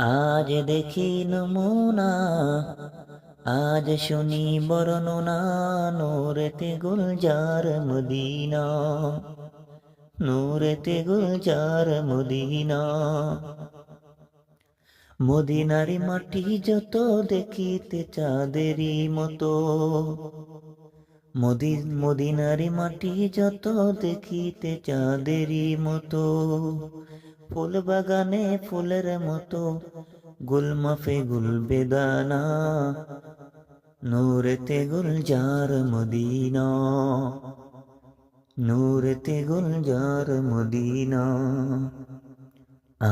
আজ দেখি নমুনা, আজ শুনি বর্ণনা, নূরেতে গুলজার মদিনা, নূরেতে গুলজার মদিনা। মদিনারি মাটি যত দেখিতে চাঁদেরই মতো, মদিনারি মাটি যত দেখিতে চাঁদেরই মতো। ফুল বাগানে ফুলের মতো, গুলমাফে গুল বেদানা, নূরেতে গুলজার মদিনা, নূরেতে গুলজার মদিনা।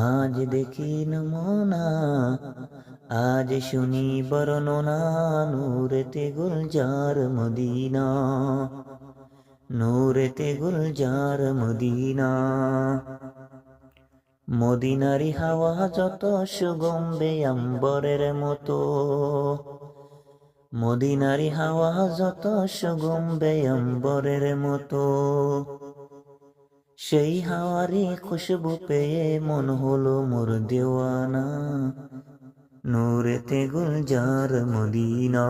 আজ দেখি নমুনা, আজ শুনি বর্ণনা, নূরেতে গুলজার মদিনা, নূরেতে গুলজার মদিনা। মদিনারি হাওয়া যত সুগন্ধে আম্বরের মতো, মদিনারি হাওয়া যত সুগন্ধে আম্বরের মতো। সেই হাওয়ারি খুশবু পেয়ে মন হলো মোর দেওয়ানা, নূরেতে গুলজার মদিনা,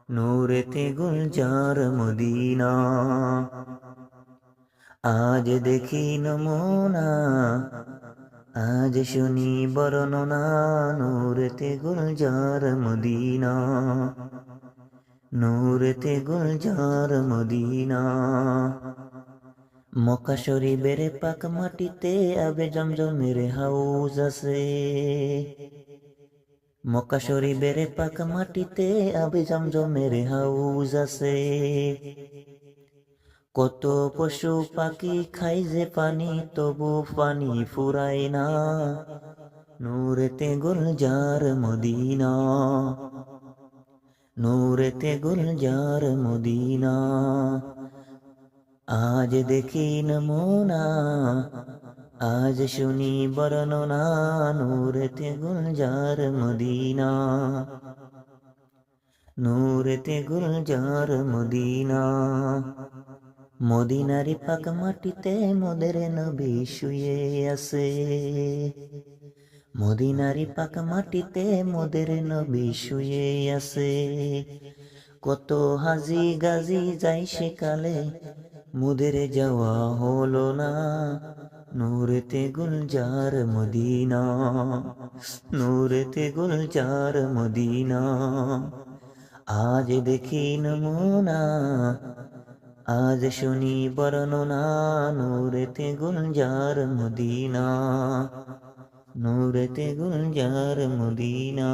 নূরেতে গুলজার মদিনা। আজ দেখি নমুনা, আজ শুনি বর্ণনা, নূরেতে গুলজার মদিনা, নূরেতে গুলজার মদিনা। মক্কা শরীফের পাক মাটিতে আবে জমজমের হাউজ আছে, মক্কা শরীফের পাক মাটিতে আবে জমজমের হাউজ আছে। কত পশু পাখি খাই যে পানি, তবু পানি ফুরায় না, নূরেতে গুলজার মদিনা, নূরেতে গুলজার মদিনা। আজ দেখি নমুনা, আজ শুনি বর্ণনা, নূরেতে গুলজার মদিনা, নূরেতে গুলজার মদিনা। মদিনারি পাক মাটিতে মোদের নবী শুয়ে আছে, মদিনারি পাক মাটিতে মোদের নবী শুয়ে আছে। কত হাজি গাজি যাই সেকালে, মোদের যাওয়া হলো না, নূরেতে গুলজার মদিনা, নূরেতে গুলজার মদিনা। আজ দেখি নমুনা, আজ শুনি বর্ণনা, নূরেতে গুলজার মদিনা, নূরেতে গুলজার মদিনা।